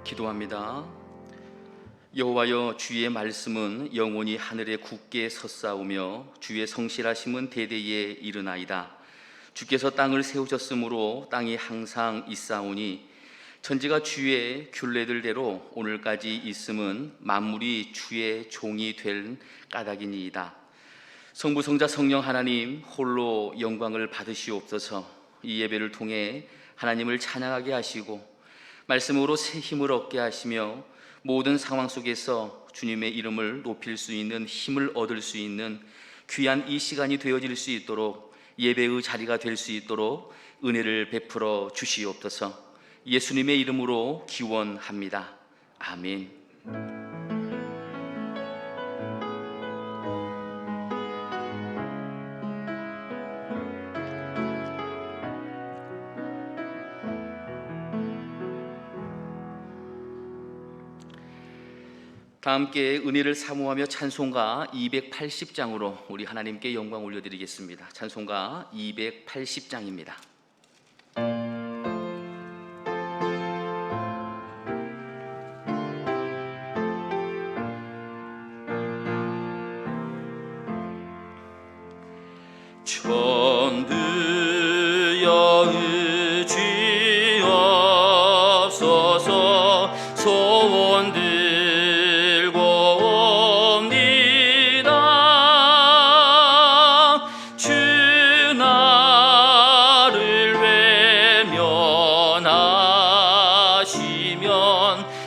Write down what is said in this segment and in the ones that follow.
기도합니다. 여호와여, 주의 말씀은 영원히 하늘에 굳게 섰사오며 주의 성실하심은 대대에 이르나이다. 주께서 땅을 세우셨으므로 땅이 항상 있사오니 천지가 주의 균례들대로 오늘까지 있음은 만물이 주의 종이 될 까닭이니이다. 성부, 성자, 성령 하나님 홀로 영광을 받으시옵소서. 이 예배를 통해 하나님을 찬양하게 하시고 말씀으로 새 힘을 얻게 하시며 모든 상황 속에서 주님의 이름을 높일 수 있는 힘을 얻을 수 있는 귀한 이 시간이 되어질 수 있도록, 예배의 자리가 될 수 있도록 은혜를 베풀어 주시옵소서. 예수님의 이름으로 기원합니다. 아멘. 다 함께 은혜를 사모하며 찬송가 280장으로 우리 하나님께 영광 올려드리겠습니다. 찬송가 280장입니다. 천부여 의지옵소서. 소원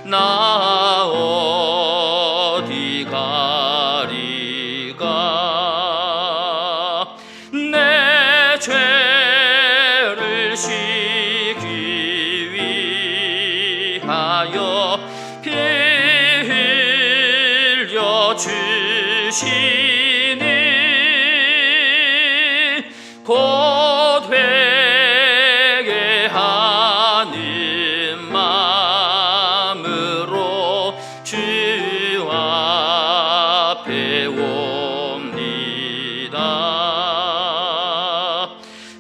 나 어디 가리가. 내 죄를 씻기 위하여 피 흘려 주시니 곧 회개하는 마음으로 주 앞에 옵니다.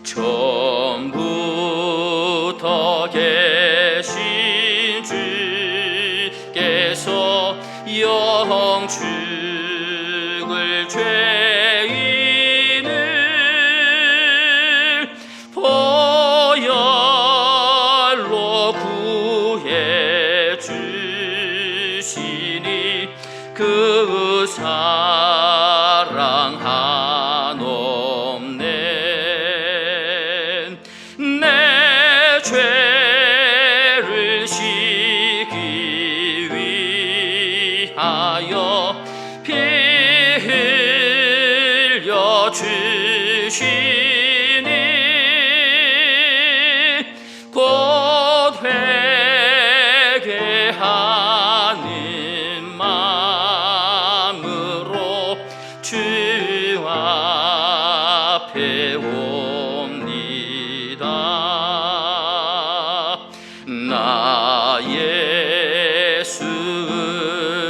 처음부터 계신 주께서 영죽을 죄인을 보혈로 구해 주시니 그 사랑 한없네. 내 죄를 씻기 위하여 피 흘려 주시니 곧 회개하는 마음으로 주 앞에 옵니다. 나 예수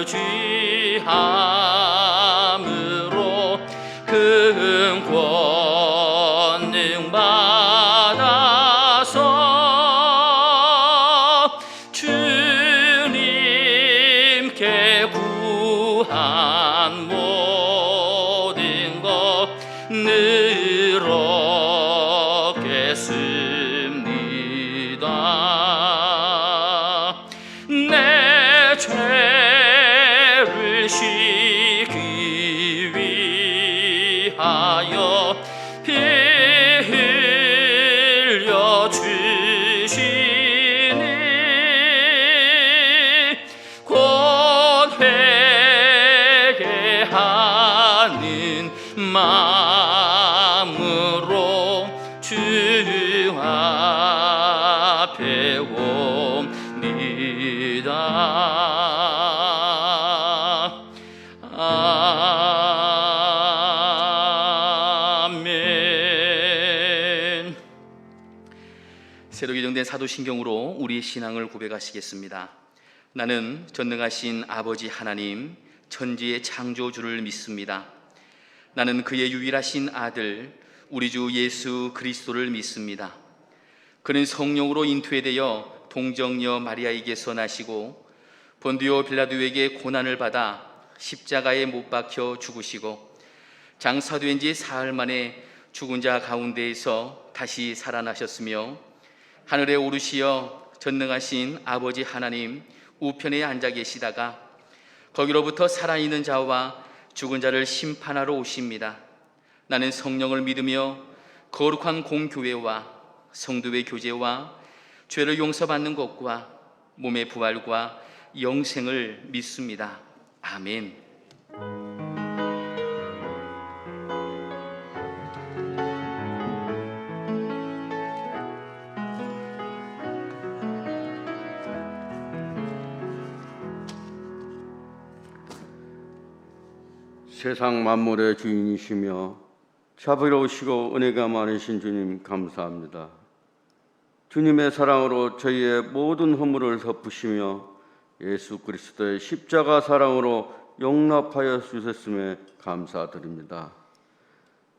의지함으로 큰 권능 받아서 주님께 구한 모든 것 늘 얻겠습니다. 내 죄를 씻기 위하여 피 흘려 주시니 곧 회개하는 마음으로 주 앞에 옵니다. 아멘. 새로 개정된 사도신경으로 우리의 신앙을 고백하시겠습니다. 나는 전능하신 아버지 하나님, 천지의 창조주를 믿습니다. 나는 그의 유일하신 아들 우리 주 예수 그리스도를 믿습니다. 그는 성령으로 잉태되어 동정녀 마리아에게서 나시고 본디오 빌라도에게 고난을 받아 십자가에 못 박혀 죽으시고 장사된 지 사흘 만에 죽은 자 가운데에서 다시 살아나셨으며 하늘에 오르시어 전능하신 아버지 하나님 우편에 앉아 계시다가 거기로부터 살아있는 자와 죽은 자를 심판하러 오십니다. 나는 성령을 믿으며 거룩한 공교회와 성도의 교제와 죄를 용서받는 것과 몸의 부활과 영생을 믿습니다. 아멘. 세상 만물의 주인이시며 자비로우시고 은혜가 많으신 주님 감사합니다. 주님의 사랑으로 저희의 모든 허물을 덮으시며 예수 그리스도의 십자가 사랑으로 용납하여 주셨음에 감사드립니다.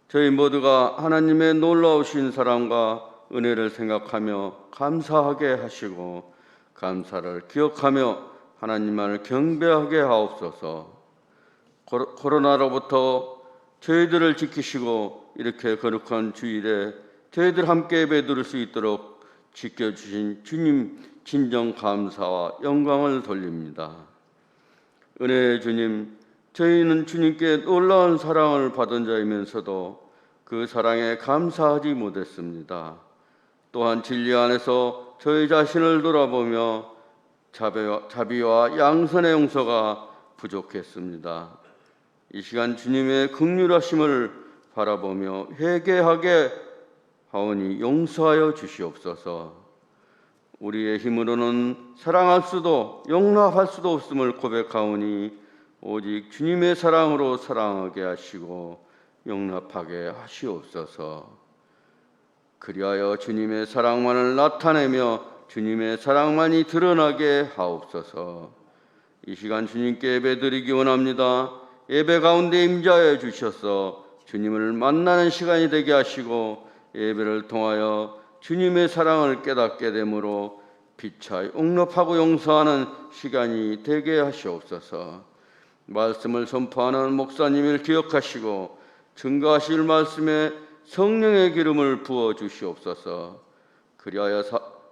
저희 모두가 하나님의 놀라우신 사랑과 은혜를 생각하며 감사하게 하시고 감사를 기억하며 하나님만을 경배하게 하옵소서. 코로나로부터 저희들을 지키시고 이렇게 거룩한 주일에 저희들 함께 예배드릴 수 있도록 지켜주신 주님 진정 감사와 영광을 돌립니다. 은혜의 주님, 저희는 주님께 놀라운 사랑을 받은 자이면서도 그 사랑에 감사하지 못했습니다. 또한 진리 안에서 저희 자신을 돌아보며 자비와 양선의 용서가 부족했습니다. 이 시간 주님의 긍휼하심을 바라보며 회개하게 하오니 용서하여 주시옵소서. 우리의 힘으로는 사랑할 수도 용납할 수도 없음을 고백하오니 오직 주님의 사랑으로 사랑하게 하시고 용납하게 하시옵소서. 그리하여 주님의 사랑만을 나타내며 주님의 사랑만이 드러나게 하옵소서. 이 시간 주님께 예배드리기 원합니다. 예배 가운데 임재하여 주셔서 주님을 만나는 시간이 되게 하시고 예배를 통하여 주님의 사랑을 깨닫게 되므로 피차 용납하고 용서하는 시간이 되게 하시옵소서. 말씀을 선포하는 목사님을 기억하시고 증거하실 말씀에 성령의 기름을 부어 주시옵소서.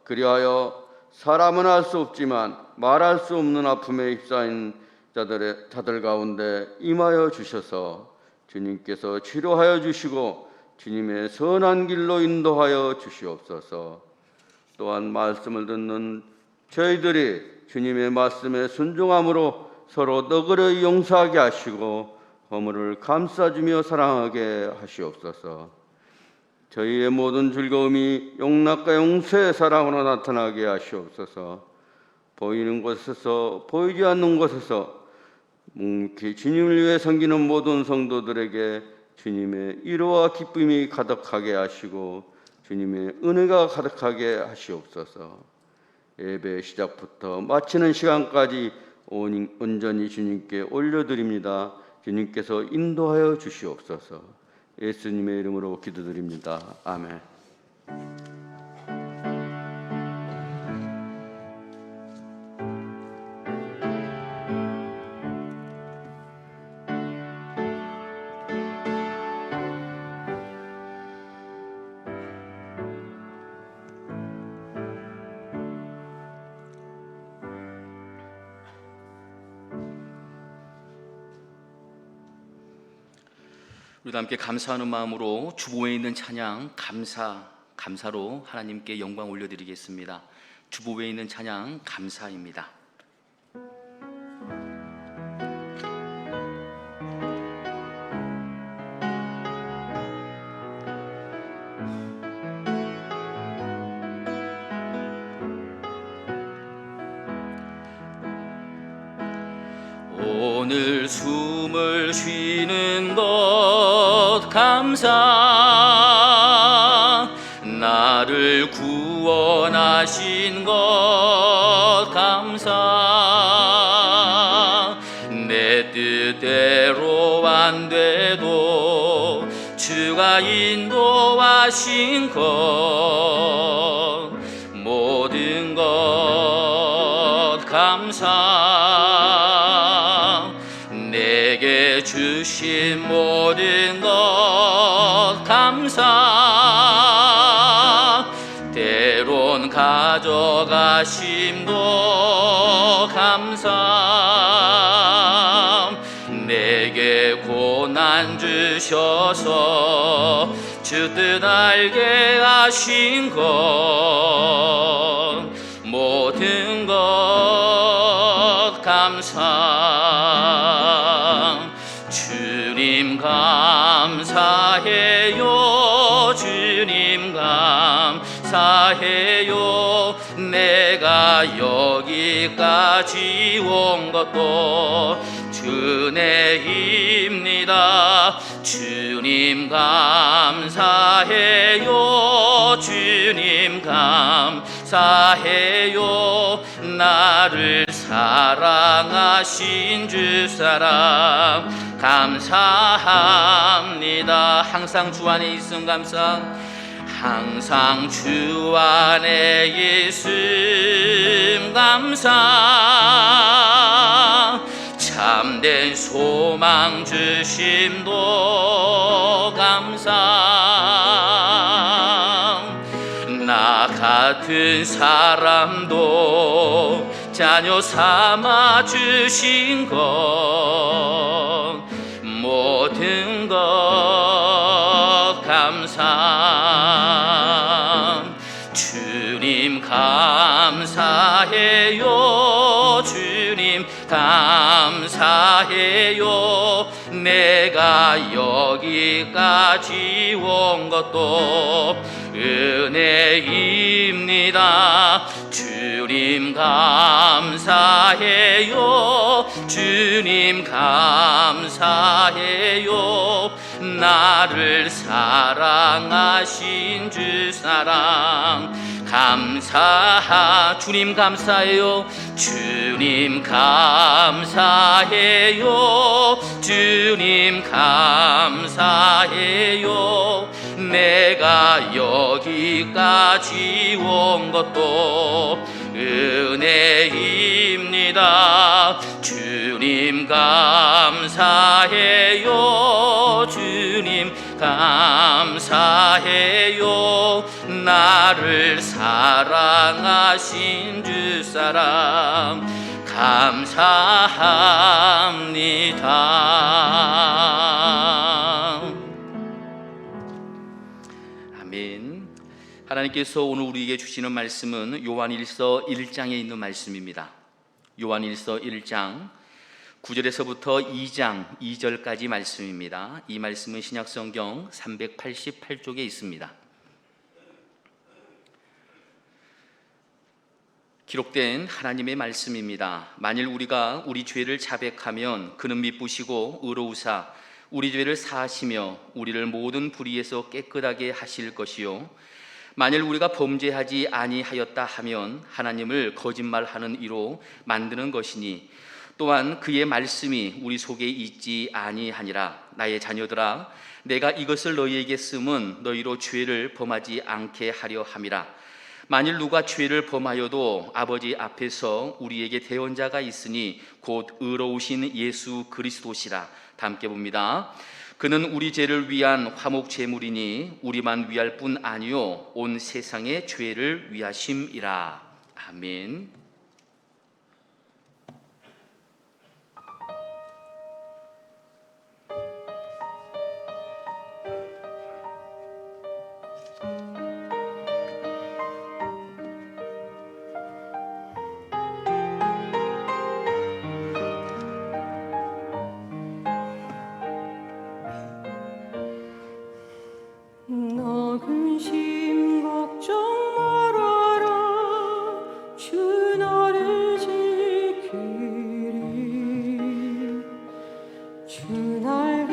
그리하여 사람은 알 수 없지만 말할 수 없는 아픔에 휩싸인 자들 가운데 임하여 주셔서 주님께서 치료하여 주시고 주님의 선한 길로 인도하여 주시옵소서. 또한 말씀을 듣는 저희들이 주님의 말씀에 순종함으로 서로 너그러이 용서하게 하시고 허물을 감싸주며 사랑하게 하시옵소서. 저희의 모든 즐거움이 용납과 용서의 사랑으로 나타나게 하시옵소서. 보이는 곳에서 보이지 않는 곳에서 묵묵히 주님을 위해 섬기는 모든 성도들에게 주님의 위로와 기쁨이 가득하게 하시고 주님의 은혜가 가득하게 하시옵소서. 예배 시작부터 마치는 시간까지 온전히 주님께 올려드립니다. 주님께서 인도하여 주시옵소서. 예수님의 이름으로 기도드립니다. 아멘. 우리도 함께 감사하는 마음으로 주보에 있는 찬양 감사로 하나님께 영광 올려드리겠습니다. 주보에 있는 찬양 감사입니다. 오늘 숨을 쉬는 것 감사, 나를 구원하신 것 감사. 내 뜻대로 안 돼도 주가 인도하신 것 모든 것 감사 내게 주신 모든 것 감사 때론 가져가심도 감사 내게 고난 주셔서 주 뜻 알게 하신 것 모든 것 감사 주님 감사해요 주님 감사해요 내가 여기까지 온 것도 주네입니다 주님 감사해요 주님 감사해요 나를 사랑하신 주 사랑 감사합니다 항상 주 안에 있음 감사 항상 주 안에 있음 감사 참된 소망 주심도 감사 나 같은 사람도 자녀 삼아 주신 것 모든 것 감사 주님 감사해요 주님 감사해요 내가 여기까지 온 것도 은혜입니다 주님 감사해요 주님 감사해요 나를 사랑하신 주 사랑 감사 주님 감사해요 주님 감사해요 주님 감사해요 내가 여기까지 온 것도 은혜입니다 주님 감사해요 주님 감사해요 나를 사랑하신 주 사랑 감사합니다 아멘 하나님께서 오늘 우리에게 주시는 말씀은 요한일서 1장에 있는 말씀입니다 요한일서 1장 9절에서부터 2장 2절까지 말씀입니다 이 말씀은 신약성경 388쪽에 있습니다 기록된 하나님의 말씀입니다 만일 우리가 우리 죄를 자백하면 그는 미쁘시고 의로우사 우리 죄를 사하시며 우리를 모든 불의에서 깨끗하게 하실 것이요 만일 우리가 범죄하지 아니하였다 하면 하나님을 거짓말하는 이로 만드는 것이니 또한 그의 말씀이 우리 속에 있지 아니하니라 나의 자녀들아 내가 이것을 너희에게 쓰면 너희로 죄를 범하지 않게 하려 함이라 만일 누가 죄를 범하여도 아버지 앞에서 우리에게 대언자가 있으니 곧 의로우신 예수 그리스도시라 다 함께 봅니다 그는 우리 죄를 위한 화목 제물이니 우리만 위할 뿐 아니요 온 세상의 죄를 위하심이라 아멘 너 근심 걱정 말아라 주 너를 지키리 주 날개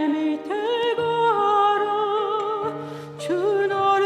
밑에 가라 주 너를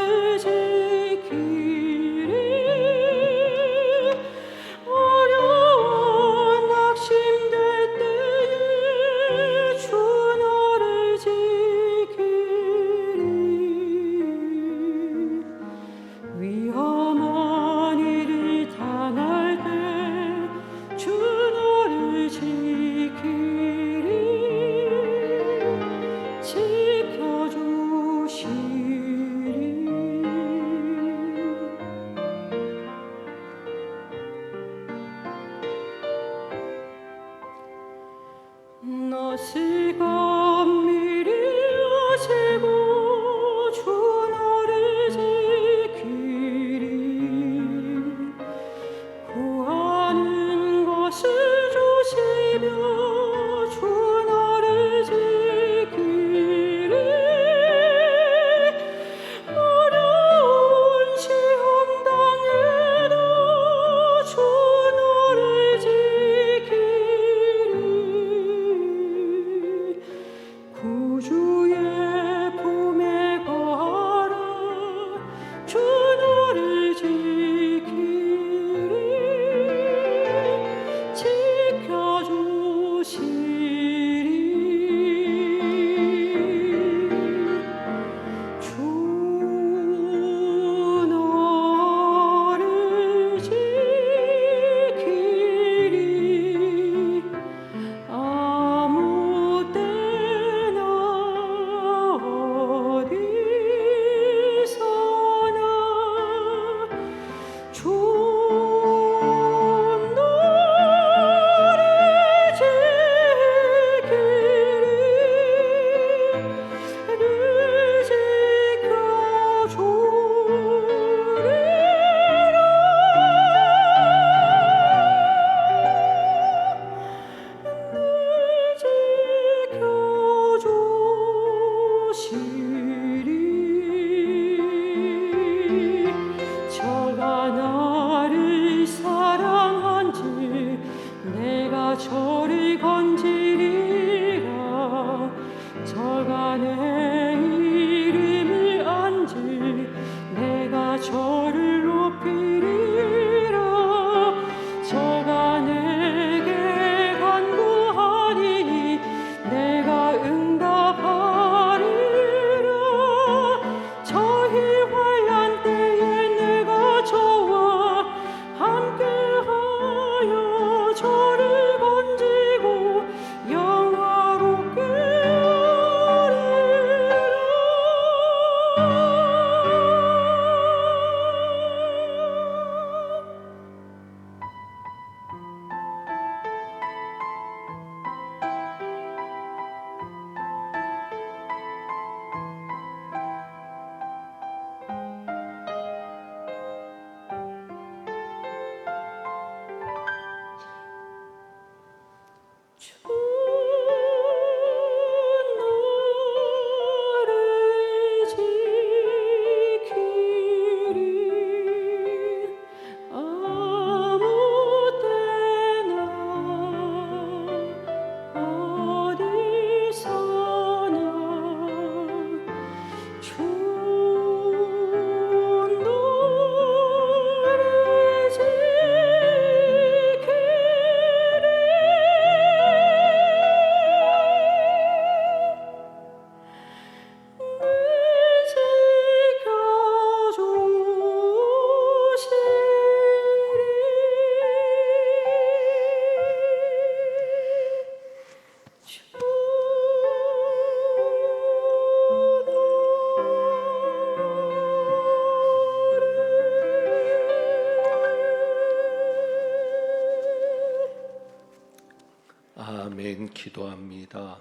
기도합니다.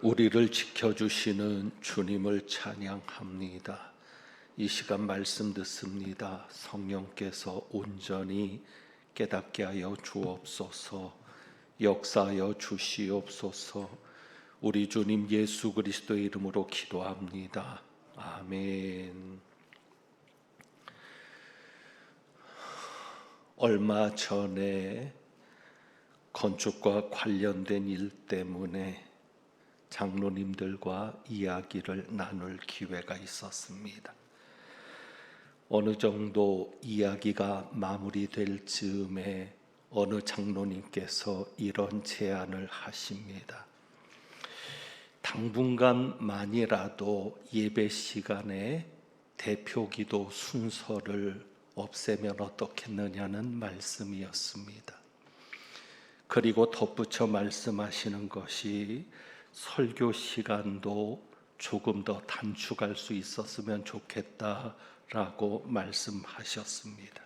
우리를 지켜주시는 주님을 찬양합니다. 이 시간 말씀 듣습니다. 성령께서 온전히 깨닫게 하여 주옵소서. 역사하여 주시옵소서. 우리 주님 예수 그리스도의 이름으로 기도합니다. 아멘. 얼마 전에 건축과 관련된 일 때문에 장로님들과 이야기를 나눌 기회가 있었습니다. 어느 정도 이야기가 마무리될 즈음에 어느 장로님께서 이런 제안을 하십니다. 당분간만이라도 예배 시간에 대표기도 순서를 없애면 어떻겠느냐는 말씀이었습니다. 그리고 덧붙여 말씀하시는 것이 설교 시간도 조금 더 단축할 수 있었으면 좋겠다라고 말씀하셨습니다.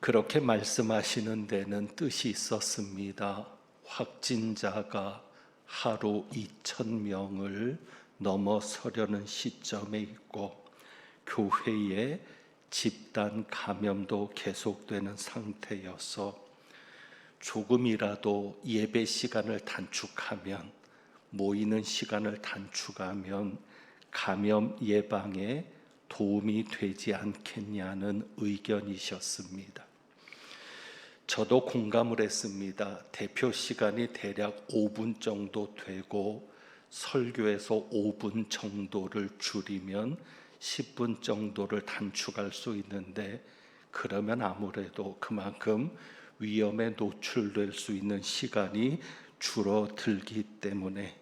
그렇게 말씀하시는 데는 뜻이 있었습니다. 확진자가 하루 2,000명을 넘어서려는 시점에 있고 교회에 집단 감염도 계속되는 상태여서 조금이라도 예배 시간을 단축하면, 모이는 시간을 단축하면 감염 예방에 도움이 되지 않겠냐는 의견이셨습니다. 저도 공감을 했습니다. 대표 시간이 대략 5분 정도 되고 설교에서 5분 정도를 줄이면 10분 정도를 단축할 수 있는데, 그러면 아무래도 그만큼 위험에 노출될 수 있는 시간이 줄어들기 때문에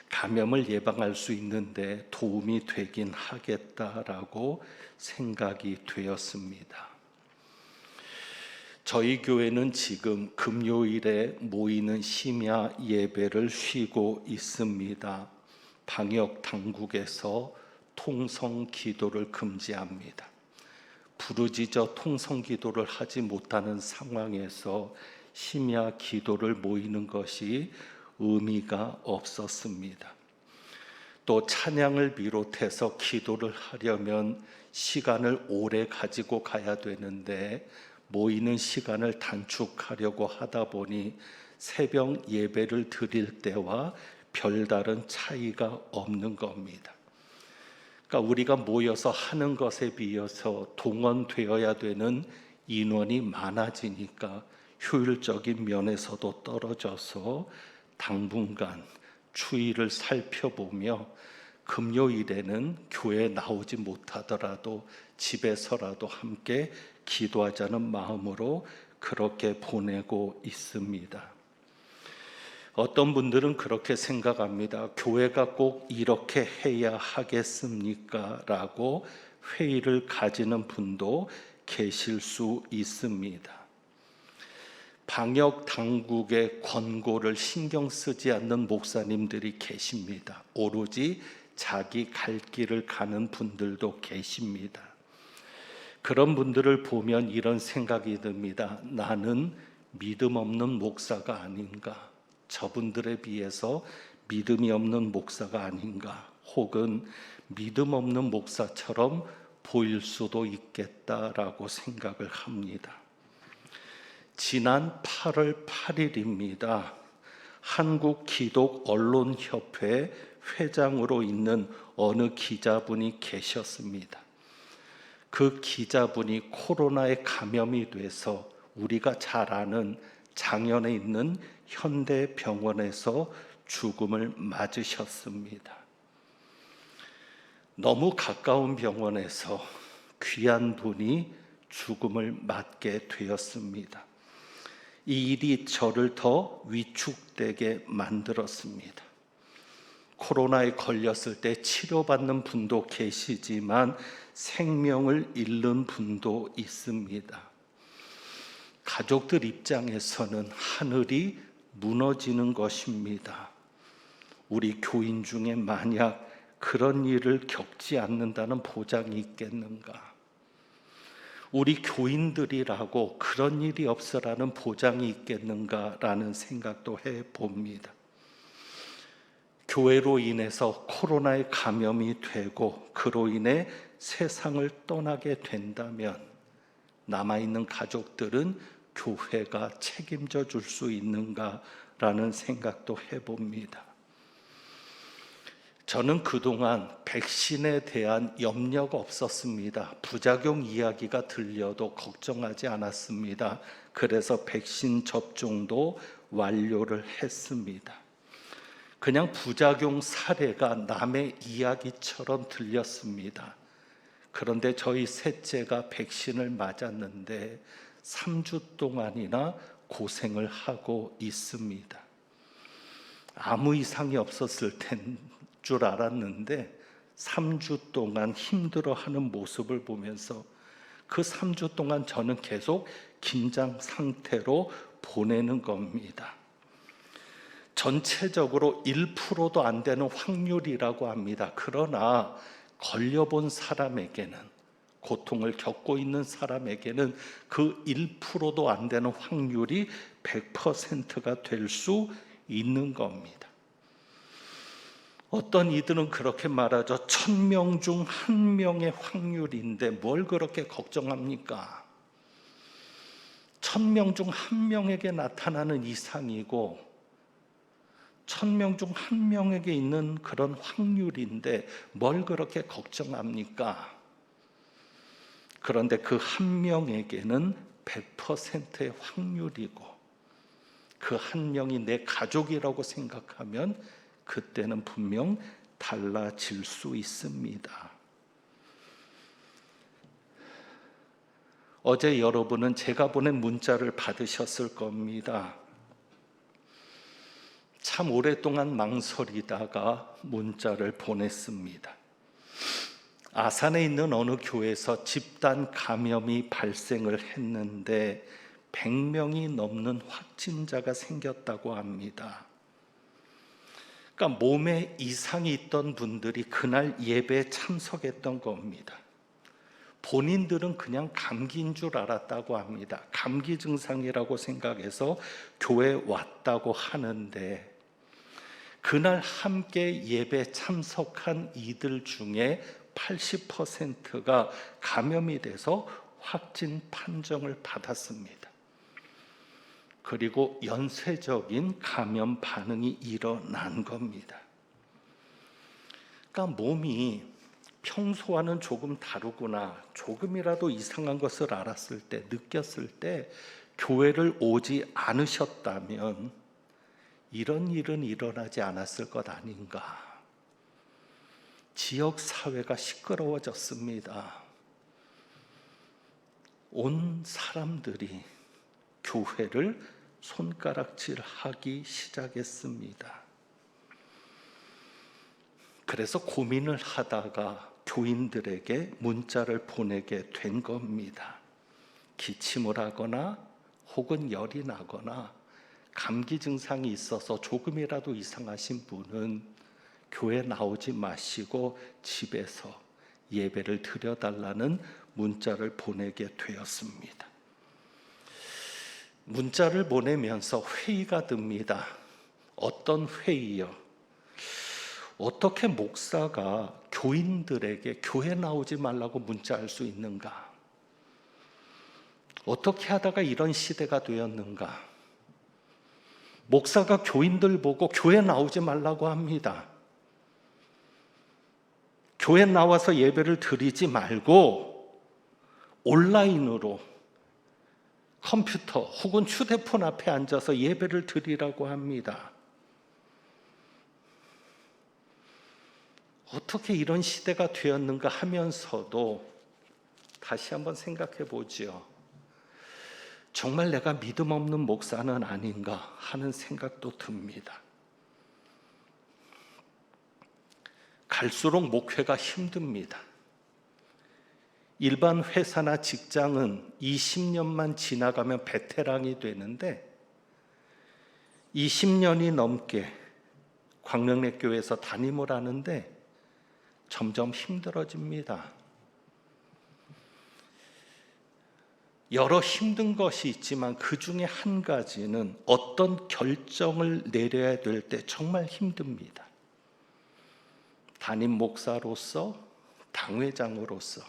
감염을 예방할 수 있는데 도움이 되긴 하겠다라고 생각이 되었습니다. 저희 교회는 지금 금요일에 모이는 심야 예배를 쉬고 있습니다. 방역 당국에서 통성 기도를 금지합니다. 부르짖어 통성 기도를 하지 못하는 상황에서 심야 기도를 모이는 것이 의미가 없었습니다. 또 찬양을 비롯해서 기도를 하려면 시간을 오래 가지고 가야 되는데 모이는 시간을 단축하려고 하다 보니 새벽 예배를 드릴 때와 별다른 차이가 없는 겁니다. 그러니까 우리가 모여서 하는 것에 비해서 동원되어야 되는 인원이 많아지니까 효율적인 면에서도 떨어져서 당분간 추이를 살펴보며 금요일에는 교회에 나오지 못하더라도 집에서라도 함께 기도하자는 마음으로 그렇게 보내고 있습니다. 어떤 분들은 그렇게 생각합니다. 교회가 꼭 이렇게 해야 하겠습니까? 라고 회의를 가지는 분도 계실 수 있습니다. 방역 당국의 권고를 신경 쓰지 않는 목사님들이 계십니다. 오로지 자기 갈 길을 가는 분들도 계십니다. 그런 분들을 보면 이런 생각이 듭니다. 나는 믿음 없는 목사가 아닌가? 저분들에 비해서 믿음이 없는 목사가 아닌가? 혹은 믿음 없는 목사처럼 보일 수도 있겠다라고 생각을 합니다. 지난 8월 8일입니다. 한국기독언론협회 회장으로 있는 어느 기자분이 계셨습니다. 그 기자분이 코로나에 감염이 돼서 우리가 잘 아는 장현에 있는 현대병원에서 죽음을 맞으셨습니다. 너무 가까운 병원에서 귀한 분이 죽음을 맞게 되었습니다. 이 일이 저를 더 위축되게 만들었습니다. 코로나에 걸렸을 때 치료받는 분도 계시지만 생명을 잃는 분도 있습니다. 가족들 입장에서는 하늘이 무너지는 것입니다. 우리 교인 중에 만약 그런 일을 겪지 않는다는 보장이 있겠는가? 우리 교인들이라고 그런 일이 없으라는 보장이 있겠는가라는 생각도 해봅니다. 교회로 인해서 코로나에 감염이 되고 그로 인해 세상을 떠나게 된다면 남아있는 가족들은 교회가 책임져 줄 수 있는가라는 생각도 해봅니다. 저는 그동안 백신에 대한 염려가 없었습니다. 부작용 이야기가 들려도 걱정하지 않았습니다. 그래서 백신 접종도 완료를 했습니다. 그냥 부작용 사례가 남의 이야기처럼 들렸습니다. 그런데 저희 셋째가 백신을 맞았는데 3주 동안이나 고생을 하고 있습니다. 아무 이상이 없었을 줄 알았는데 3주 동안 힘들어하는 모습을 보면서 그 3주 동안 저는 계속 긴장 상태로 보내는 겁니다. 전체적으로 1%도 안 되는 확률이라고 합니다. 그러나 걸려본 사람에게는, 고통을 겪고 있는 사람에게는 그 1%도 안 되는 확률이 100%가 될 수 있는 겁니다. 어떤 이들은 그렇게 말하죠. 1000명 중 1명의 확률인데 뭘 그렇게 걱정합니까? 1000명 중 1명에게 나타나는 이상이고 1000명 중 1명에게 있는 그런 확률인데 뭘 그렇게 걱정합니까? 그런데 그 1명에게는 100%의 확률이고 그 1명이 내 가족이라고 생각하면 그때는 분명 달라질 수 있습니다. 어제 여러분은 제가 보낸 문자를 받으셨을 겁니다. 참 오랫동안 망설이다가 문자를 보냈습니다. 아산에 있는 어느 교회에서 집단 감염이 발생을 했는데 100명이 넘는 확진자가 생겼다고 합니다. 그러니까 몸에 이상이 있던 분들이 그날 예배에 참석했던 겁니다. 본인들은 그냥 감기인 줄 알았다고 합니다. 감기 증상이라고 생각해서 교회에 왔다고 하는데 그날 함께 예배 참석한 이들 중에 80%가 감염이 돼서 확진 판정을 받았습니다. 그리고 연쇄적인 감염 반응이 일어난 겁니다. 그러니까 몸이 평소와는 조금 다르구나, 조금이라도 이상한 것을 알았을 때, 느꼈을 때 교회를 오지 않으셨다면 이런 일은 일어나지 않았을 것 아닌가. 지역 사회가 시끄러워졌습니다. 온 사람들이 교회를 손가락질하기 시작했습니다. 그래서 고민을 하다가 교인들에게 문자를 보내게 된 겁니다. 기침을 하거나 혹은 열이 나거나 감기 증상이 있어서 조금이라도 이상하신 분은 교회 나오지 마시고 집에서 예배를 드려달라는 문자를 보내게 되었습니다. 문자를 보내면서 회의가 듭니다. 어떤 회의요? 어떻게 목사가 교인들에게 교회 나오지 말라고 문자할 수 있는가? 어떻게 하다가 이런 시대가 되었는가? 목사가 교인들 보고 교회 나오지 말라고 합니다. 교회 나와서 예배를 드리지 말고 온라인으로 컴퓨터 혹은 휴대폰 앞에 앉아서 예배를 드리라고 합니다. 어떻게 이런 시대가 되었는가 하면서도 다시 한번 생각해 보지요. 정말 내가 믿음 없는 목사는 아닌가 하는 생각도 듭니다. 갈수록 목회가 힘듭니다. 일반 회사나 직장은 20년만 지나가면 베테랑이 되는데 20년이 넘게 광명례교회에서 담임을 하는데 점점 힘들어집니다. 여러 힘든 것이 있지만 그 중에 한 가지는 어떤 결정을 내려야 될 때 정말 힘듭니다. 담임 목사로서, 당회장으로서,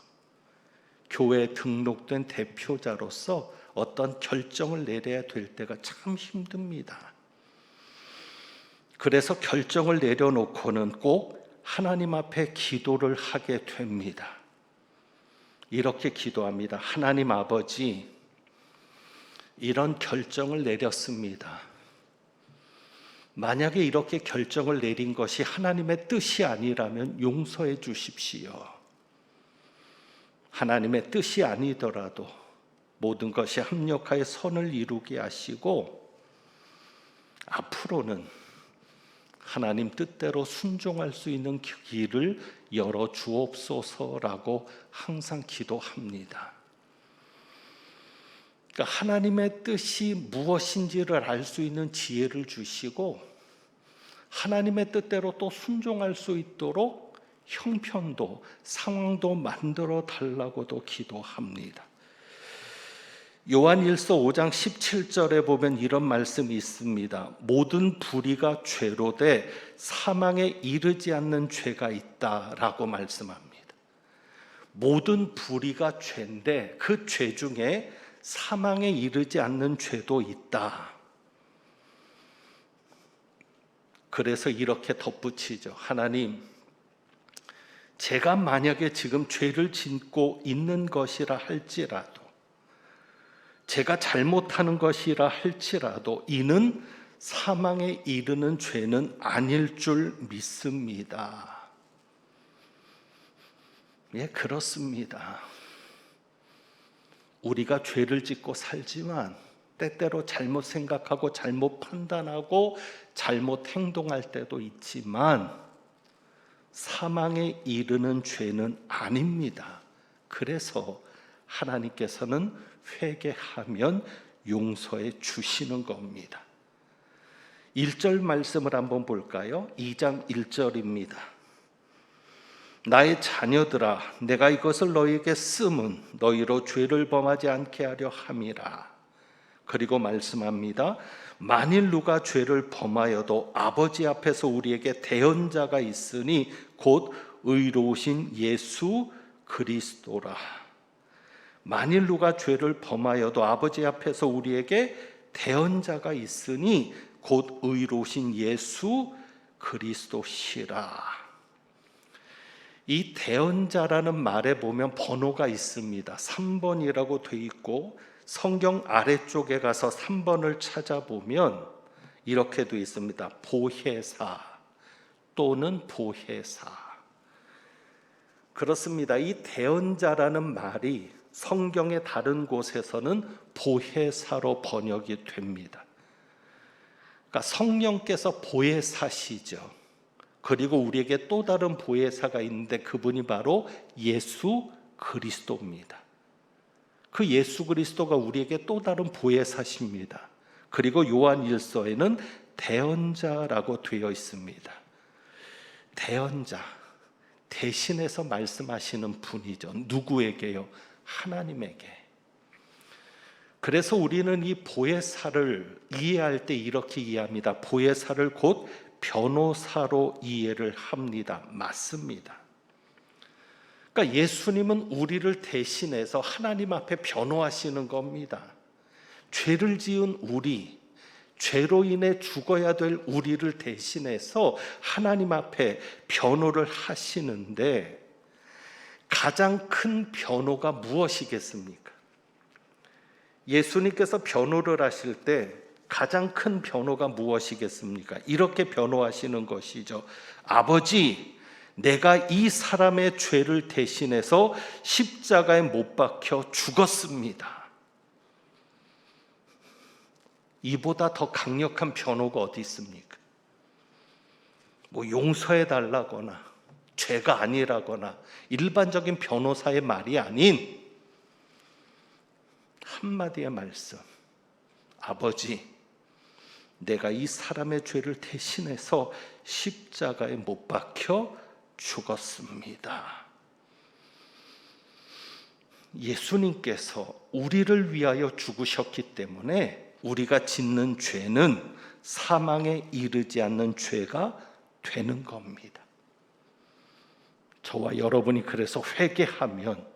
교회에 등록된 대표자로서 어떤 결정을 내려야 될 때가 참 힘듭니다. 그래서 결정을 내려놓고는 꼭 하나님 앞에 기도를 하게 됩니다. 이렇게 기도합니다. 하나님 아버지, 이런 결정을 내렸습니다. 만약에 이렇게 결정을 내린 것이 하나님의 뜻이 아니라면 용서해 주십시오. 하나님의 뜻이 아니더라도 모든 것이 합력하여 선을 이루게 하시고 앞으로는 하나님 뜻대로 순종할 수 있는 길을 열어 주옵소서라고 항상 기도합니다. 그러니까 하나님의 뜻이 무엇인지를 알 수 있는 지혜를 주시고 하나님의 뜻대로 또 순종할 수 있도록 형편도 상황도 만들어 달라고도 기도합니다. 요한일서 5장 17절에 보면 이런 말씀이 있습니다. 모든 불의가 죄로 돼 사망에 이르지 않는 죄가 있다라고 말씀합니다. 모든 불의가 죄인데 그 죄 중에 사망에 이르지 않는 죄도 있다. 그래서 이렇게 덧붙이죠. 하나님, 제가 만약에 지금 죄를 짓고 있는 것이라 할지라도, 제가 잘못하는 것이라 할지라도 이는 사망에 이르는 죄는 아닐 줄 믿습니다. 예, 그렇습니다. 우리가 죄를 짓고 살지만 때때로 잘못 생각하고 잘못 판단하고 잘못 행동할 때도 있지만 사망에 이르는 죄는 아닙니다. 그래서 하나님께서는 회개하면 용서해 주시는 겁니다. 1절 말씀을 한번 볼까요? 2장 1절입니다. 나의 자녀들아, 내가 이것을 너희에게 쓰면 너희로 죄를 범하지 않게 하려 함이라. 그리고 말씀합니다. 만일 누가 죄를 범하여도 아버지 앞에서 우리에게 대언자가 있으니 곧 의로우신 예수 그리스도라. 만일 누가 죄를 범하여도 아버지 앞에서 우리에게 대언자가 있으니 곧 의로우신 예수 그리스도시라. 이 대언자라는 말에 보면 번호가 있습니다. 3번이라고 돼 있고 성경 아래쪽에 가서 3번을 찾아보면 이렇게 돼 있습니다. 보혜사 또는 보혜사. 그렇습니다. 이 대언자라는 말이 성경의 다른 곳에서는 보혜사로 번역이 됩니다. 그러니까 성령께서 보혜사시죠. 그리고 우리에게 또 다른 보혜사가 있는데 그분이 바로 예수 그리스도입니다. 그 예수 그리스도가 우리에게 또 다른 보혜사십니다. 그리고 요한일서에는 대언자라고 되어 있습니다. 대언자, 대신해서 말씀하시는 분이죠. 누구에게요? 하나님에게. 그래서 우리는 이 보혜사를 이해할 때 이렇게 이해합니다. 보혜사를 곧 변호사로 이해를 합니다. 맞습니다. 그러니까 예수님은 우리를 대신해서 하나님 앞에 변호하시는 겁니다. 죄를 지은 우리, 죄로 인해 죽어야 될 우리를 대신해서 하나님 앞에 변호를 하시는데 가장 큰 변호가 무엇이겠습니까? 예수님께서 변호를 하실 때 가장 큰 변호가 무엇이겠습니까? 이렇게 변호하시는 것이죠. 아버지, 내가 이 사람의 죄를 대신해서 십자가에 못 박혀 죽었습니다. 이보다 더 강력한 변호가 어디 있습니까? 뭐 용서해 달라거나 죄가 아니라거나 일반적인 변호사의 말이 아닌 한마디의 말씀. 아버지, 내가 이 사람의 죄를 대신해서 십자가에 못 박혀 죽었습니다. 예수님께서 우리를 위하여 죽으셨기 때문에 우리가 짓는 죄는 사망에 이르지 않는 죄가 되는 겁니다. 저와 여러분이 그래서 회개하면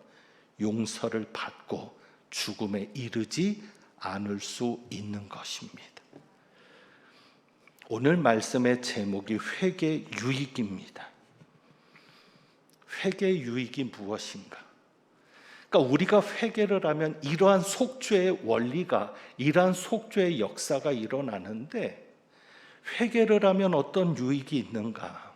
용서를 받고 죽음에 이르지 않을 수 있는 것입니다. 오늘 말씀의 제목이 회개 유익입니다. 회개 유익이 무엇인가? 그러니까 우리가 회개를 하면 이러한 속죄의 원리가, 이러한 속죄의 역사가 일어나는데 회개를 하면 어떤 유익이 있는가?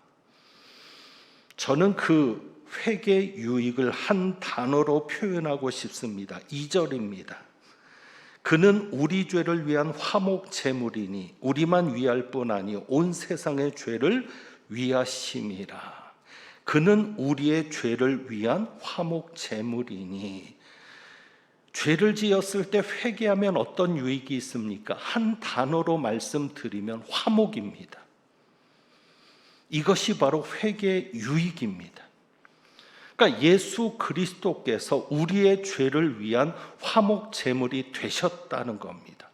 저는 그 회개 유익을 한 단어로 표현하고 싶습니다. 2절입니다. 그는 우리 죄를 위한 화목 제물이니 우리만 위할 뿐 아니 온 세상의 죄를 위하심이라. 그는 우리의 죄를 위한 화목 제물이니, 죄를 지었을 때 회개하면 어떤 유익이 있습니까? 한 단어로 말씀드리면 화목입니다. 이것이 바로 회개 유익입니다. 그러니까 예수 그리스도께서 우리의 죄를 위한 화목 제물이 되셨다는 겁니다.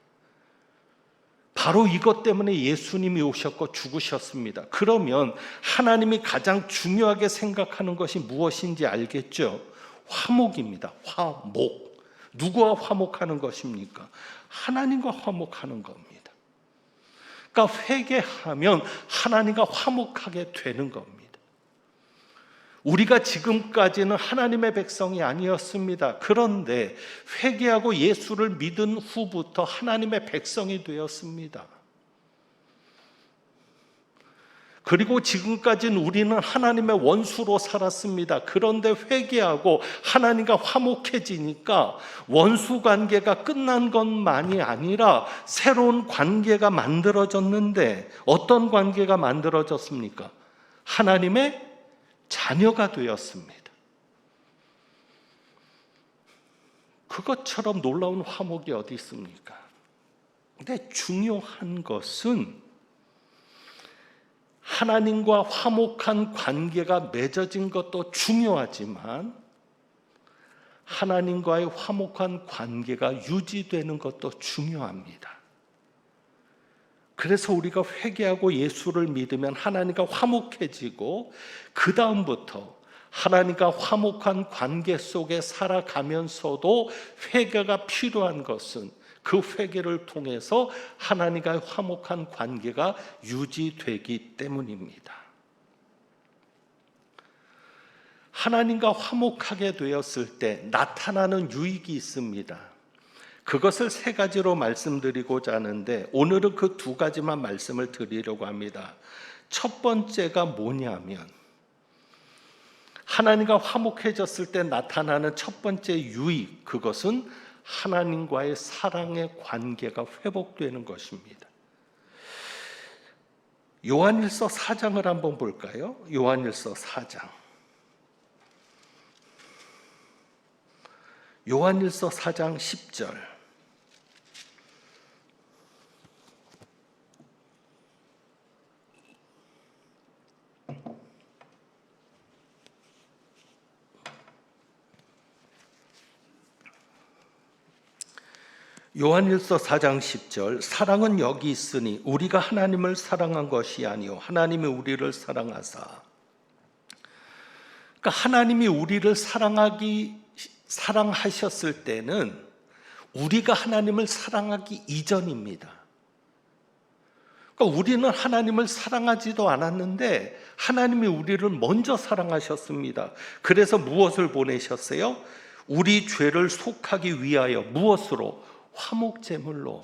바로 이것 때문에 예수님이 오셨고 죽으셨습니다. 그러면 하나님이 가장 중요하게 생각하는 것이 무엇인지 알겠죠? 화목입니다. 화목. 누구와 화목하는 것입니까? 하나님과 화목하는 겁니다. 그러니까 회개하면 하나님과 화목하게 되는 겁니다. 우리가 지금까지는 하나님의 백성이 아니었습니다. 그런데 회개하고 예수를 믿은 후부터 하나님의 백성이 되었습니다. 그리고 지금까지는 우리는 하나님의 원수로 살았습니다. 그런데 회개하고 하나님과 화목해지니까 원수 관계가 끝난 것만이 아니라 새로운 관계가 만들어졌는데, 어떤 관계가 만들어졌습니까? 하나님의 자녀가 되었습니다. 그것처럼 놀라운 화목이 어디 있습니까? 근데 중요한 것은 하나님과 화목한 관계가 맺어진 것도 중요하지만 하나님과의 화목한 관계가 유지되는 것도 중요합니다. 그래서 우리가 회개하고 예수를 믿으면 하나님과 화목해지고, 그 다음부터 하나님과 화목한 관계 속에 살아가면서도 회개가 필요한 것은 그 회개를 통해서 하나님과의 화목한 관계가 유지되기 때문입니다. 하나님과 화목하게 되었을 때 나타나는 유익이 있습니다. 그것을 세 가지로 말씀드리고자 하는데 오늘은 그 두 가지만 말씀을 드리려고 합니다. 첫 번째가 뭐냐면, 하나님과 화목해졌을 때 나타나는 첫 번째 유익, 그것은 하나님과의 사랑의 관계가 회복되는 것입니다. 요한일서 4장을 한번 볼까요? 요한일서 4장. 요한일서 4장 10절. 요한일서 4장 10절. 사랑은 여기 있으니 우리가 하나님을 사랑한 것이 아니요 하나님이 우리를 사랑하사. 그러니까 하나님이 우리를 사랑하셨을 때는 우리가 하나님을 사랑하기 이전입니다. 그러니까 우리는 하나님을 사랑하지도 않았는데 하나님이 우리를 먼저 사랑하셨습니다. 그래서 무엇을 보내셨어요? 우리 죄를 속하기 위하여. 무엇으로? 화목제물로.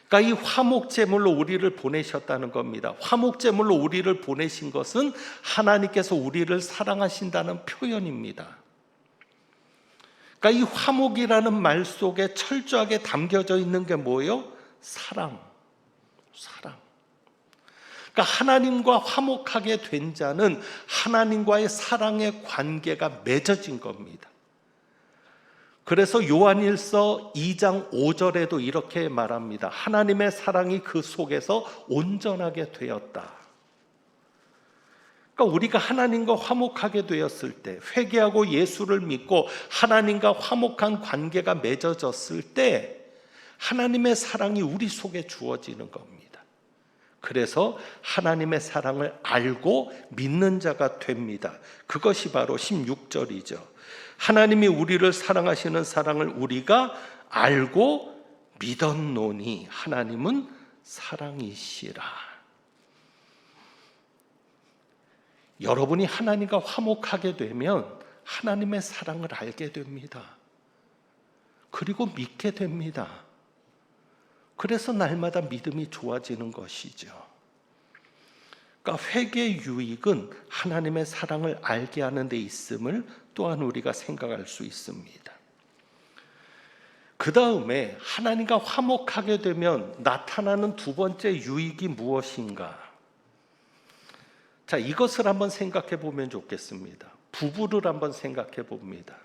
그러니까 이 화목제물로 우리를 보내셨다는 겁니다. 화목제물로 우리를 보내신 것은 하나님께서 우리를 사랑하신다는 표현입니다. 그러니까 이 화목이라는 말 속에 철저하게 담겨져 있는 게 뭐예요? 사랑. 그러니까 하나님과 화목하게 된 자는 하나님과의 사랑의 관계가 맺어진 겁니다. 그래서 요한일서 2장 5절에도 이렇게 말합니다. 하나님의 사랑이 그 속에서 온전하게 되었다. 그러니까 우리가 하나님과 화목하게 되었을 때, 회개하고 예수를 믿고 하나님과 화목한 관계가 맺어졌을 때 하나님의 사랑이 우리 속에 주어지는 겁니다. 그래서 하나님의 사랑을 알고 믿는 자가 됩니다. 그것이 바로 16절이죠. 하나님이 우리를 사랑하시는 사랑을 우리가 알고 믿었노니 하나님은 사랑이시라. 여러분이 하나님과 화목하게 되면 하나님의 사랑을 알게 됩니다. 그리고 믿게 됩니다. 그래서 날마다 믿음이 좋아지는 것이죠. 그러니까 회개의 유익은 하나님의 사랑을 알게 하는 데 있음을 또한 우리가 생각할 수 있습니다. 그 다음에 하나님과 화목하게 되면 나타나는 두 번째 유익이 무엇인가? 자, 이것을 한번 생각해 보면 좋겠습니다. 부부를 한번 생각해 봅니다.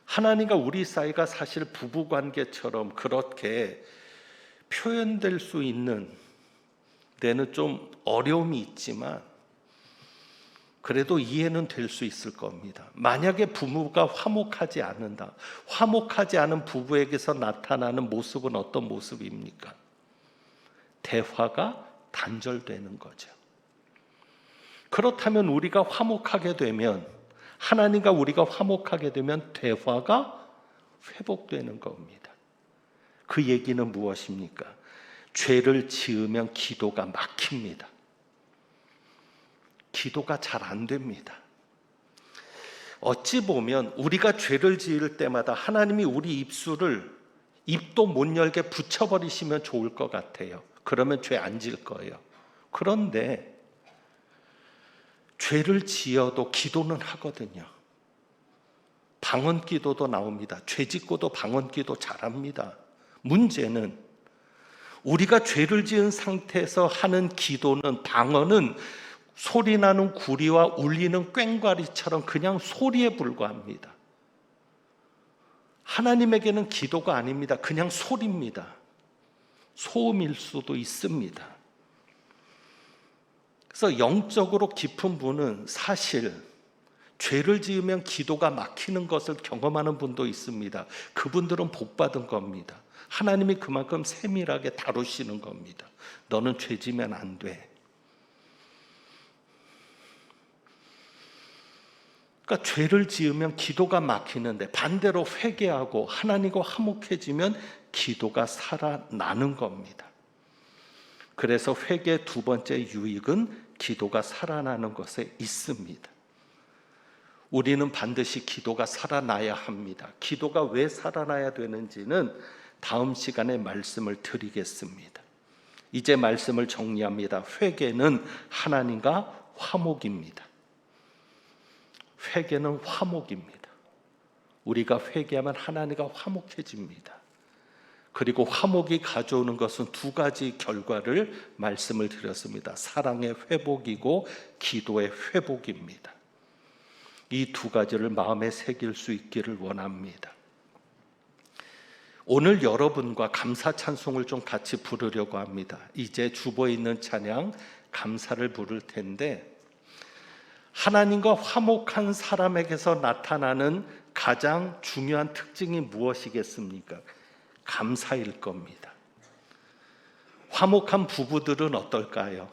하나님과 우리 사이가 사실 부부 관계처럼 그렇게 표현될 수 있는 데는 좀 어려움이 있지만 그래도 이해는 될 수 있을 겁니다. 만약에 부부가 화목하지 않는다. 화목하지 않은 부부에게서 나타나는 모습은 어떤 모습입니까? 대화가 단절되는 거죠. 그렇다면 우리가 화목하게 되면, 하나님과 우리가 화목하게 되면 대화가 회복되는 겁니다. 그 얘기는 무엇입니까? 죄를 지으면 기도가 막힙니다. 기도가 잘 안 됩니다. 어찌 보면 우리가 죄를 지을 때마다 하나님이 우리 입도 못 열게 붙여버리시면 좋을 것 같아요. 그러면 죄 안 질 거예요. 그런데 죄를 지어도 기도는 하거든요. 방언 기도도 나옵니다. 죄 짓고도 방언 기도 잘합니다. 문제는 우리가 죄를 지은 상태에서 하는 기도는, 방언은 소리나는 구리와 울리는 꽹과리처럼 그냥 소리에 불과합니다. 하나님에게는 기도가 아닙니다. 그냥 소리입니다. 소음일 수도 있습니다. 그래서 영적으로 깊은 분은 사실 죄를 지으면 기도가 막히는 것을 경험하는 분도 있습니다. 그분들은 복 받은 겁니다. 하나님이 그만큼 세밀하게 다루시는 겁니다. 너는 죄 지면 안 돼. 그러니까 죄를 지으면 기도가 막히는데 반대로 회개하고 하나님과 화목해지면 기도가 살아나는 겁니다. 그래서 회개의 두 번째 유익은 기도가 살아나는 것에 있습니다. 우리는 반드시 기도가 살아나야 합니다. 기도가 왜 살아나야 되는지는 다음 시간에 말씀을 드리겠습니다. 이제 말씀을 정리합니다. 회개는 하나님과 화목입니다. 회개는 화목입니다. 우리가 회개하면 하나님과 화목해집니다. 그리고 화목이 가져오는 것은 두 가지 결과를 말씀을 드렸습니다. 사랑의 회복이고 기도의 회복입니다. 이 두 가지를 마음에 새길 수 있기를 원합니다. 오늘 여러분과 감사 찬송을 좀 같이 부르려고 합니다. 이제 주보에 있는 찬양 감사를 부를 텐데, 하나님과 화목한 사람에게서 나타나는 가장 중요한 특징이 무엇이겠습니까? 감사일 겁니다. 화목한 부부들은 어떨까요?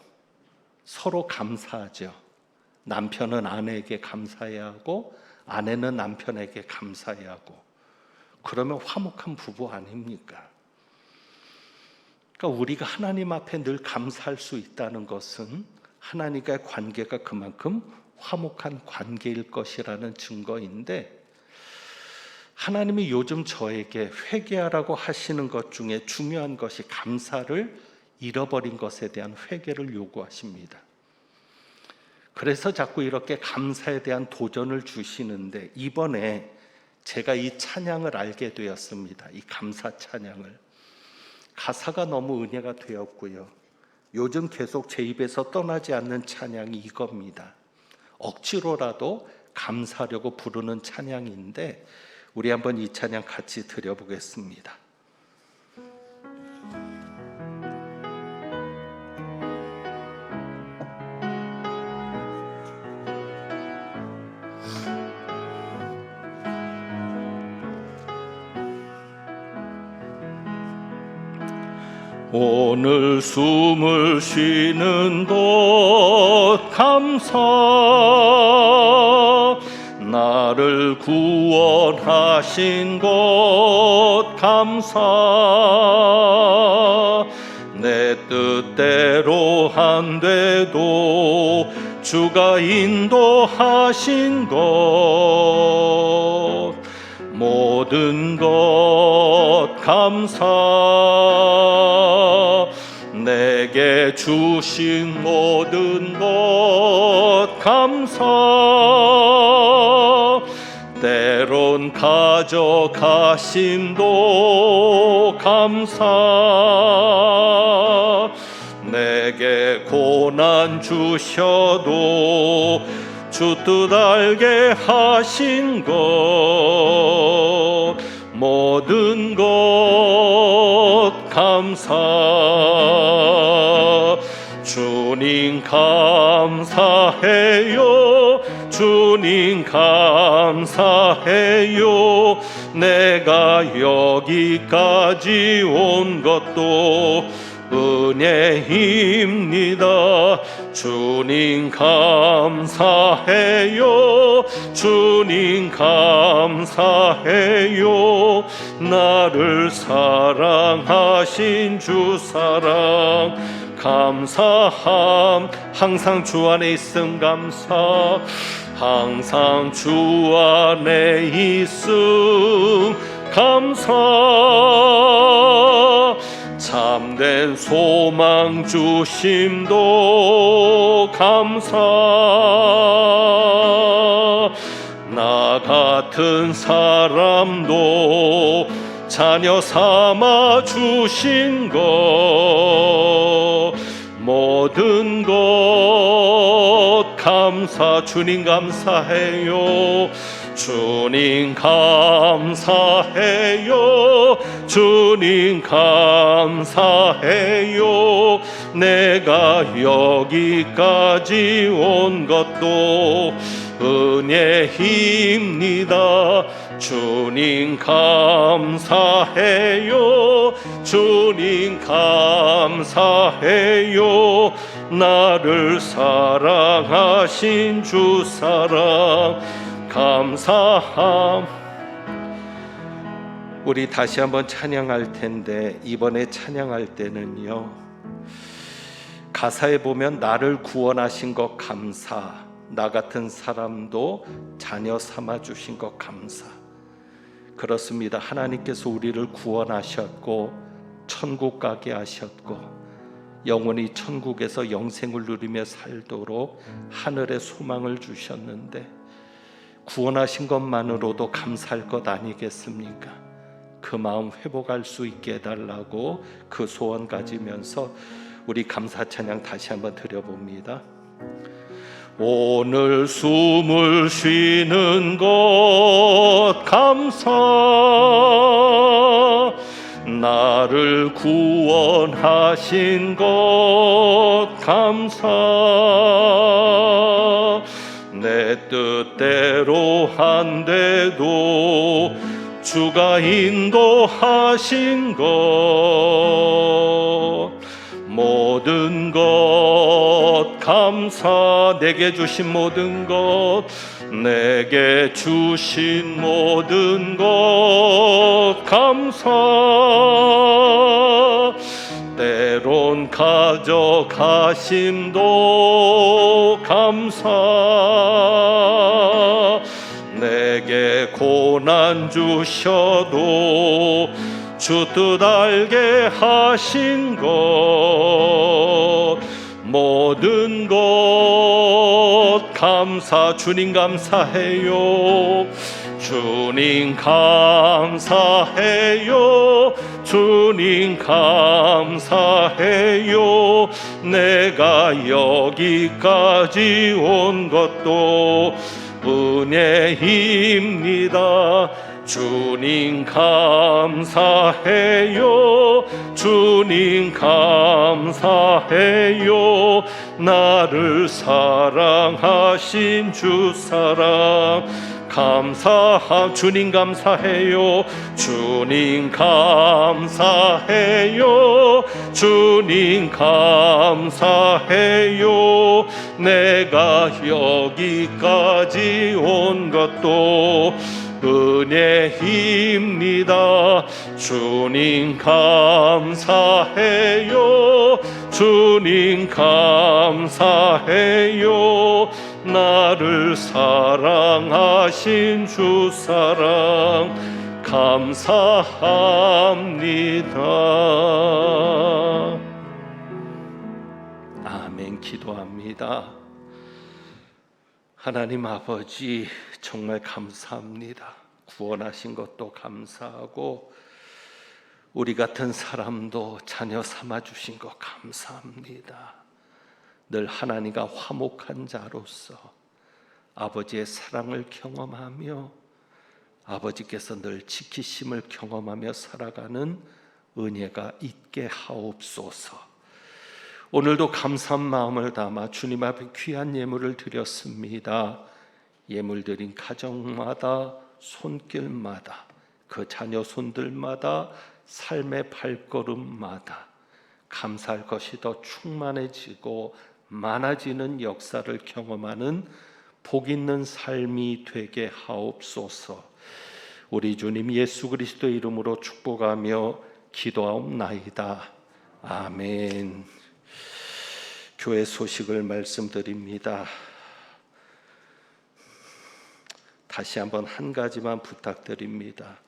서로 감사하죠. 남편은 아내에게 감사해야 하고 아내는 남편에게 감사해야 하고, 그러면 화목한 부부 아닙니까? 그러니까 우리가 하나님 앞에 늘 감사할 수 있다는 것은 하나님과의 관계가 그만큼 화목한 관계일 것이라는 증거인데, 하나님이 요즘 저에게 회개하라고 하시는 것 중에 중요한 것이 감사를 잃어버린 것에 대한 회개를 요구하십니다. 그래서 자꾸 이렇게 감사에 대한 도전을 주시는데, 이번에 제가 이 찬양을 알게 되었습니다. 이 감사 찬양을. 가사가 너무 은혜가 되었고요. 요즘 계속 제 입에서 떠나지 않는 찬양이 이겁니다. 억지로라도 감사하려고 부르는 찬양인데, 우리 한번 이 찬양 같이 드려보겠습니다. 오늘 숨을 쉬는 것 감사, 나를 구원하신 것 감사, 내 뜻대로 안 돼도 주가 인도하신 것 모든 것 감사, 내게 주신 모든 것 감사, 때론 가져가심도 감사, 내게 고난 주셔도 주 뜻 알게 하신 것 모든 것 감사, 주님 감사해요, 주님 감사해요, 내가 여기까지 온 것도 은혜입니다. 주님 감사해요, 주님 감사해요, 나를 사랑하신 주 사랑 감사함, 항상 주 안에 있음 감사, 항상 주 안에 있음 감사, 참된 소망 주심도 감사, 나 같은 사람도 자녀 삼아 주신 것 모든 것 감사, 주님 감사해요, 주님 감사해요, 주님 감사해요, 내가 여기까지 온 것도 은혜입니다. 주님 감사해요, 주님 감사해요, 나를 사랑하신 주 사랑 감사함. 우리 다시 한번 찬양할 텐데 이번에 찬양할 때는요, 가사에 보면 나를 구원하신 것 감사, 나 같은 사람도 자녀 삼아 주신 것 감사. 그렇습니다. 하나님께서 우리를 구원하셨고 천국 가게 하셨고 영원히 천국에서 영생을 누리며 살도록 하늘의 소망을 주셨는데 구원하신 것만으로도 감사할 것 아니겠습니까? 그 마음 회복할 수 있게 해달라고 그 소원 가지면서 우리 감사 찬양 다시 한번 드려봅니다. 오늘 숨을 쉬는 것 감사, 나를 구원하신 것 감사, 내 뜻대로 안 돼도 주가 인도하신 것 모든 것 감사, 내게 주신 모든 것, 내게 주신 모든 것 감사, 때론 가져가심도 감사, 내게 고난 주셔도 주 뜻 알게 하신 것 모든 것 감사, 주님 감사해요, 주님 감사해요, 주님 감사해요, 내가 여기까지 온 것도 은혜입니다. 주님 감사해요. 주님 감사해요. 나를 사랑하신 주 사랑 주님 감사해요. 주님 감사해요. 주님 감사해요. 내가 여기까지 온 것도 은혜입니다. 주님 감사해요. 주님 감사해요. 나를 사랑하신 주 사랑 감사합니다. 아멘. 기도합니다. 하나님 아버지, 정말 감사합니다. 구원하신 것도 감사하고 우리 같은 사람도 자녀 삼아주신 것 감사합니다. 늘 하나님과 화목한 자로서 아버지의 사랑을 경험하며 아버지께서 늘 지키심을 경험하며 살아가는 은혜가 있게 하옵소서. 오늘도 감사한 마음을 담아 주님 앞에 귀한 예물을 드렸습니다. 예물 드린 가정마다 손길마다 그 자녀 손들마다 삶의 발걸음마다 감사할 것이 더 충만해지고 많아지는 역사를 경험하는 복 있는 삶이 되게 하옵소서. 우리 주님 예수 그리스도의 이름으로 축복하며 기도하옵나이다. 아멘. 교회 소식을 말씀드립니다. 다시 한번 한 가지만 부탁드립니다.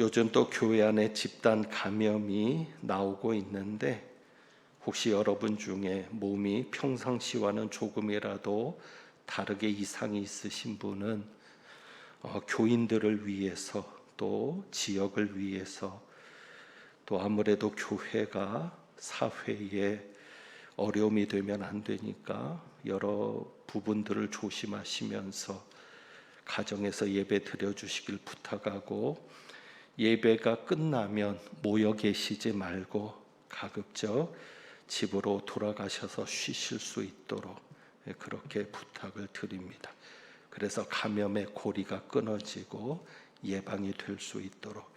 요즘 또 교회 안에 집단 감염이 나오고 있는데 혹시 여러분 중에 몸이 평상시와는 조금이라도 다르게 이상이 있으신 분은 교인들을 위해서 또 지역을 위해서 또 아무래도 교회가 사회에 어려움이 되면 안 되니까 여러 부분들을 조심하시면서 가정에서 예배 드려주시길 부탁하고 예배가 끝나면 모여 계시지 말고 가급적 집으로 돌아가셔서 쉬실 수 있도록 그렇게 부탁을 드립니다. 그래서 감염의 고리가 끊어지고 예방이 될 수 있도록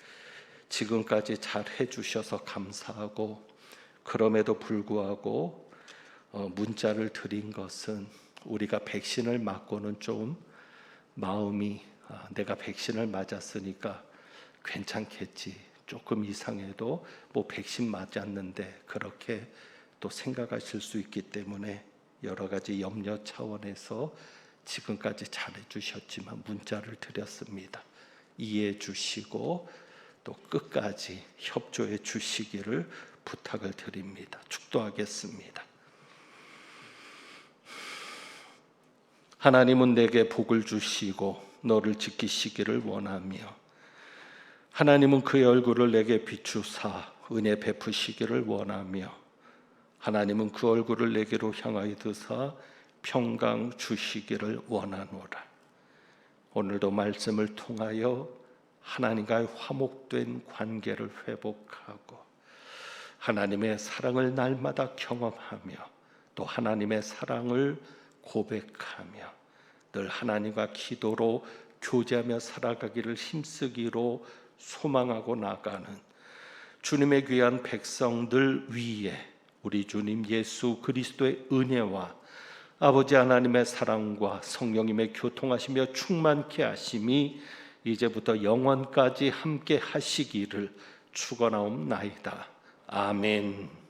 지금까지 잘 해주셔서 감사하고 그럼에도 불구하고 문자를 드린 것은 우리가 백신을 맞고는 좀 마음이 내가 백신을 맞았으니까 괜찮겠지, 조금 이상해도 뭐 백신 맞았는데 그렇게 또 생각하실 수 있기 때문에 여러 가지 염려 차원에서 지금까지 잘해주셨지만 문자를 드렸습니다. 이해해 주시고 또 끝까지 협조해 주시기를 부탁을 드립니다. 축도하겠습니다. 하나님은 내게 복을 주시고 너를 지키시기를 원하며 하나님은 그의 얼굴을 내게 비추사 은혜 베푸시기를 원하며 하나님은 그 얼굴을 내게로 향하여 드사 평강 주시기를 원하노라. 오늘도 말씀을 통하여 하나님과의 화목된 관계를 회복하고 하나님의 사랑을 날마다 경험하며 또 하나님의 사랑을 고백하며 늘 하나님과 기도로 교제하며 살아가기를 힘쓰기로 소망하고 나가는 주님의 귀한 백성들 위에 우리 주님 예수 그리스도의 은혜와 아버지 하나님의 사랑과 성령님의 교통하시며 충만케 하심이 이제부터 영원까지 함께 하시기를 축원하옵나이다. 아멘.